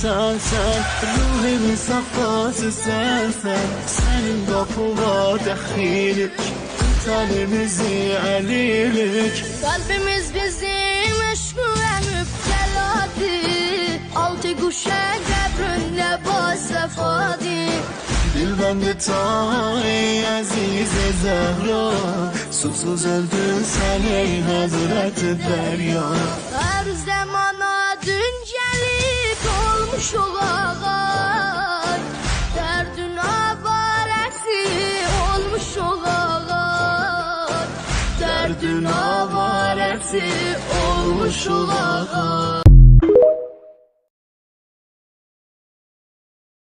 sen ruhumun safası sen Senin kapıma dəxilik Tenimizi elilik Kalbimiz bizim aşkına müpteladır Altı kuşa kabrünle basrafadır Dil bende tay azize Zehra Susuz öldün sen ey hazreti derya Her zamana dün gelip olmuş o ağaç Derdün avaresi olmuş o ağaç Derdün avaresi olmuş o ağaç